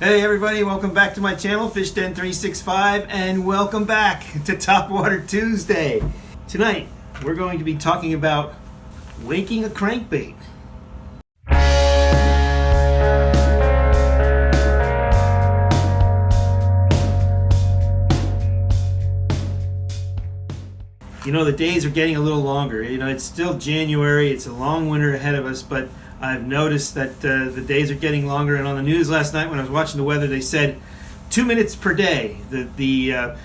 Hey everybody, welcome back to my channel, Fish Den 365, and welcome back to Topwater Tuesday. Tonight, we're going to be talking about waking a crankbait. You know, the days are getting a little longer. You know, it's still January, it's a long winter ahead of us, but I've noticed that the days are getting longer, and on the news last night when I was watching the weather, they said 2 minutes per day. The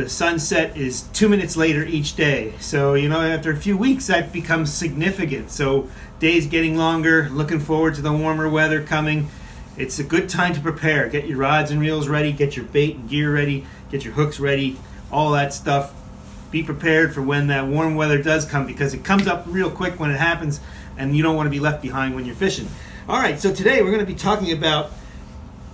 sunset is 2 minutes later each day. So, you know, after a few weeks, that becomes significant. So, days getting longer, looking forward to the warmer weather coming. It's a good time to prepare. Get your rods and reels ready, get your bait and gear ready, get your hooks ready, all that stuff. Be prepared for when that warm weather does come, because it comes up real quick when it happens, and you don't want to be left behind when you're fishing. All right, so today we're going to be talking about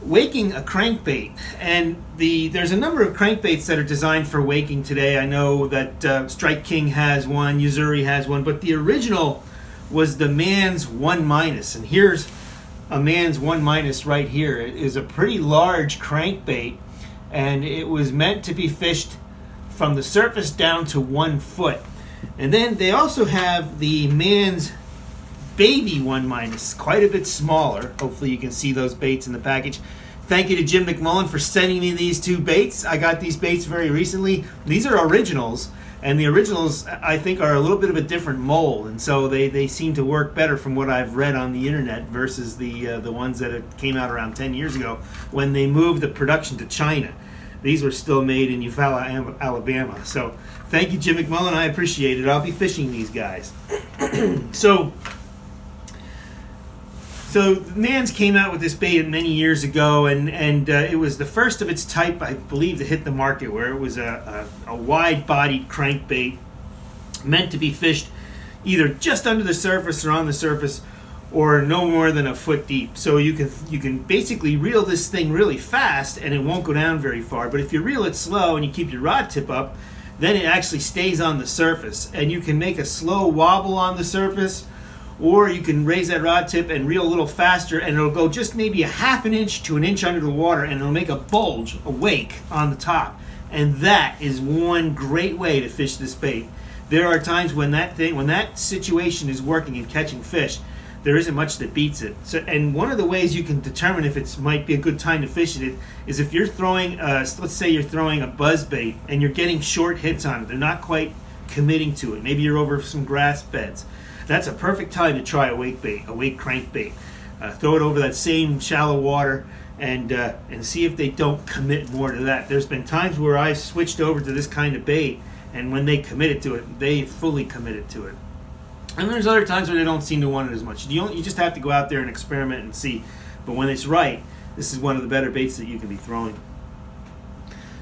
waking a crankbait. And there's a number of crankbaits that are designed for waking today. I know that Strike King has one, Yuzuri has one, but the original was the Man's 1-. And here's a Man's 1- right here. It is a pretty large crankbait, and it was meant to be fished from the surface down to 1 foot. And then they also have the Man's Baby 1-, quite a bit smaller. Hopefully you can see those baits in the package. Thank you to Jim McMullen for sending me these two baits. I got these baits very recently. These are originals, and the originals I think are a little bit of a different mold, and so they seem to work better from what I've read on the internet versus the ones that came out around 10 years ago when they moved the production to China. These were still made in Eufaula, Alabama. So thank you, Jim McMullen. I appreciate it. I'll be fishing these guys. So Man's came out with this bait many years ago, and it was the first of its type, I believe, to hit the market, where it was a wide-bodied crankbait meant to be fished either just under the surface or on the surface, or no more than 1 foot deep. So you can basically reel this thing really fast and it won't go down very far. But if you reel it slow and you keep your rod tip up, then it actually stays on the surface. And you can make a slow wobble on the surface, or you can raise that rod tip and reel a little faster, and it'll go just maybe 1/2 inch to 1 inch under the water, and it'll make a bulge, a wake on the top. And that is one great way to fish this bait. There are times when that situation is working and catching fish, there isn't much that beats it. So, and one of the ways you can determine if it might be a good time to fish it is if you're throwing, let's say you're throwing a buzz bait and you're getting short hits on it. They're not quite committing to it. Maybe you're over some grass beds. That's a perfect time to try a wake crankbait. Throw it over that same shallow water and see if they don't commit more to that. There's been times where I switched over to this kind of bait, and when they committed to it, they fully committed to it. And there's other times where they don't seem to want it as much. You just have to go out there and experiment and see. But when it's right, this is one of the better baits that you can be throwing.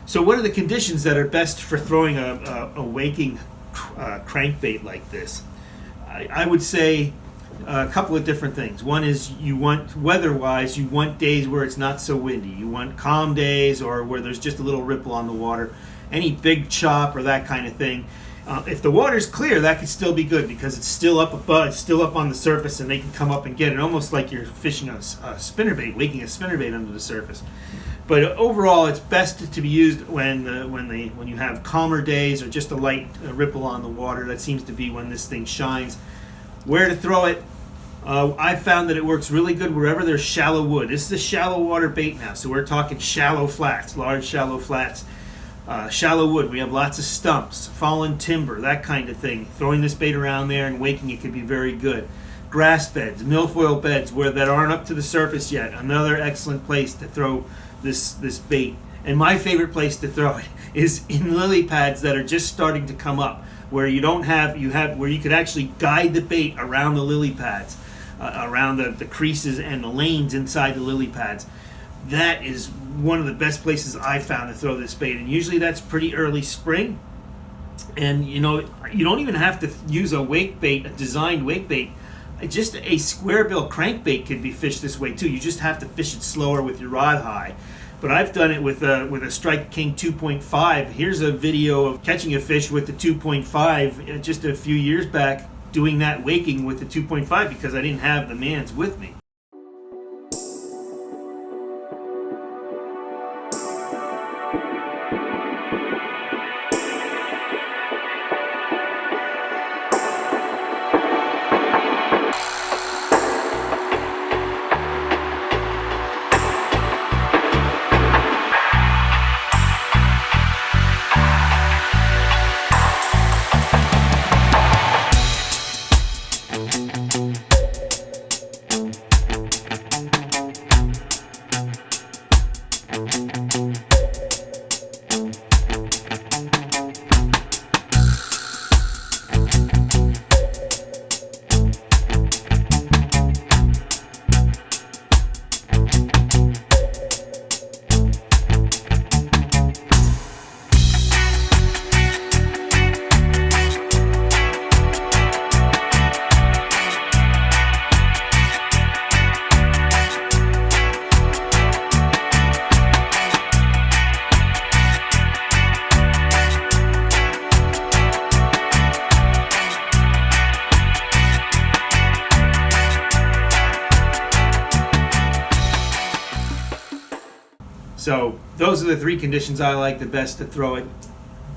So what are the conditions that are best for throwing a waking crankbait like this? I would say a couple of different things. One is, you want, weather-wise, you want days where it's not so windy. You want calm days, or where there's just a little ripple on the water. Any big chop or that kind of thing. If the water's clear, that could still be good, because it's still up above, it's still up on the surface, and they can come up and get it, almost like you're fishing a spinnerbait, waking a spinnerbait under the surface. But overall, it's best to be used when you have calmer days, or just a light ripple on the water. That seems to be when this thing shines. Where to throw it? I've found that it works really good wherever there's shallow wood. This is a shallow water bait now, so we're talking shallow flats, large shallow flats. Shallow wood, we have lots of stumps, fallen timber, that kind of thing. Throwing this bait around there and waking it could be very good. Grass beds, milfoil beds that aren't up to the surface yet, another excellent place to throw this bait. And my favorite place to throw it is in lily pads that are just starting to come up, where where you could actually guide the bait around the lily pads, around the creases and the lanes inside the lily pads. That is one of the best places I've found to throw this bait, and usually that's pretty early spring. And you know, you don't even have to use a wake bait, a designed wake bait. Just a square bill crankbait could be fished this way too. You just have to fish it slower with your rod high. But I've done it with a Strike King 2.5. Here's a video of catching a fish with the 2.5 just a few years back, doing that waking with the 2.5 because I didn't have the Man's with me. So those are the three conditions I like the best to throw it.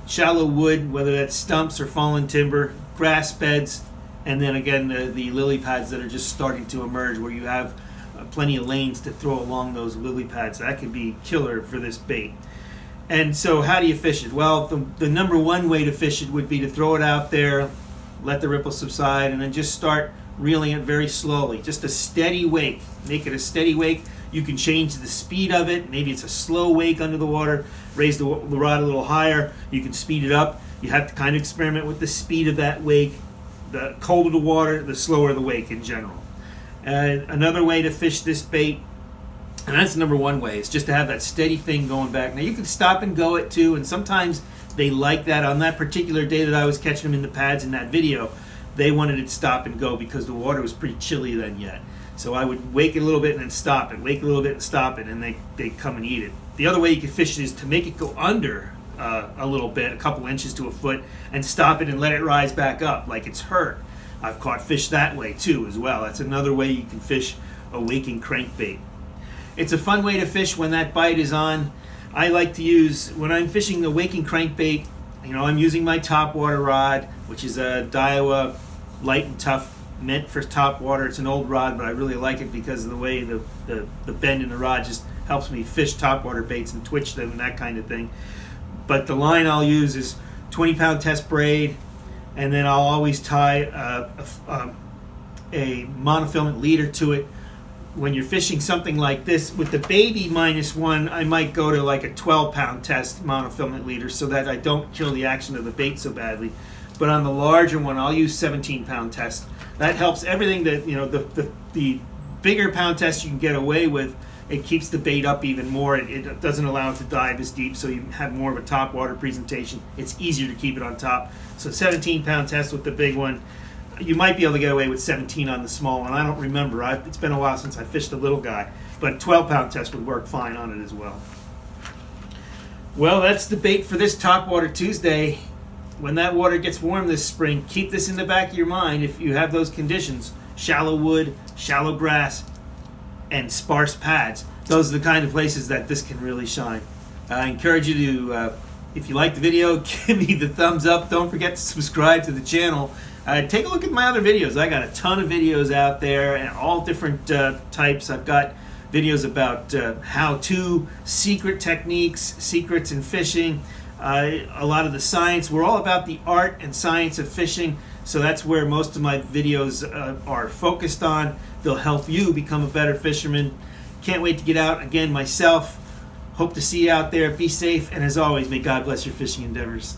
Shallow wood, whether that's stumps or fallen timber, grass beds, and then again the lily pads that are just starting to emerge where you have plenty of lanes to throw along those lily pads. That could be killer for this bait. And so how do you fish it? Well, the number one way to fish it would be to throw it out there, let the ripples subside, and then just start reeling it very slowly. Just a steady wake. Make it a steady wake. You can change the speed of it. Maybe it's a slow wake under the water. Raise the rod a little higher. You can speed it up. You have to kind of experiment with the speed of that wake. The colder the water, the slower the wake in general. Another way to fish this bait, and that's the number one way, is just to have that steady thing going back. Now you can stop and go it too, and sometimes they like that. On that particular day that I was catching them in the pads in that video, they wanted it to stop and go because the water was pretty chilly then yet. So I would wake it a little bit and then stop it, wake it a little bit and stop it, and they come and eat it. The other way you can fish it is to make it go under a little bit, a couple inches to a foot, and stop it and let it rise back up like it's hurt. I've caught fish that way too as well. That's another way you can fish a waking crankbait. It's a fun way to fish when that bite is on. I like to use, when I'm fishing the waking crankbait, I'm using my topwater rod, which is a Daiwa light and tough, meant for top water. It's an old rod, but I really like it because of the way the bend in the rod just helps me fish topwater baits and twitch them and that kind of thing. But the line I'll use is 20-pound test braid, and then I'll always tie a monofilament leader to it. When you're fishing something like this, with the baby -1, I might go to like a 12-pound test monofilament leader so that I don't kill the action of the bait so badly. But on the larger one, I'll use 17-pound test. That helps everything that, the bigger pound test you can get away with, it keeps the bait up even more. It doesn't allow it to dive as deep, so you have more of a top water presentation. It's easier to keep it on top. So 17-pound test with the big one. You might be able to get away with 17 on the small one. I don't remember. It's been a while since I fished the little guy. But 12-pound test would work fine on it as well. Well, that's the bait for this Topwater Tuesday. When that water gets warm this spring, keep this in the back of your mind if you have those conditions. Shallow wood, shallow grass, and sparse pads. Those are the kind of places that this can really shine. I encourage you to, if you like the video, give me the thumbs up. Don't forget to subscribe to the channel. Take a look at my other videos. I got a ton of videos out there and all different types. I've got videos about how-to, secret techniques, secrets in fishing, a lot of the science. We're all about the art and science of fishing, so that's where most of my videos are focused on. They'll help you become a better fisherman. Can't wait to get out again myself. Hope to see you out there. Be safe, and as always, may God bless your fishing endeavors.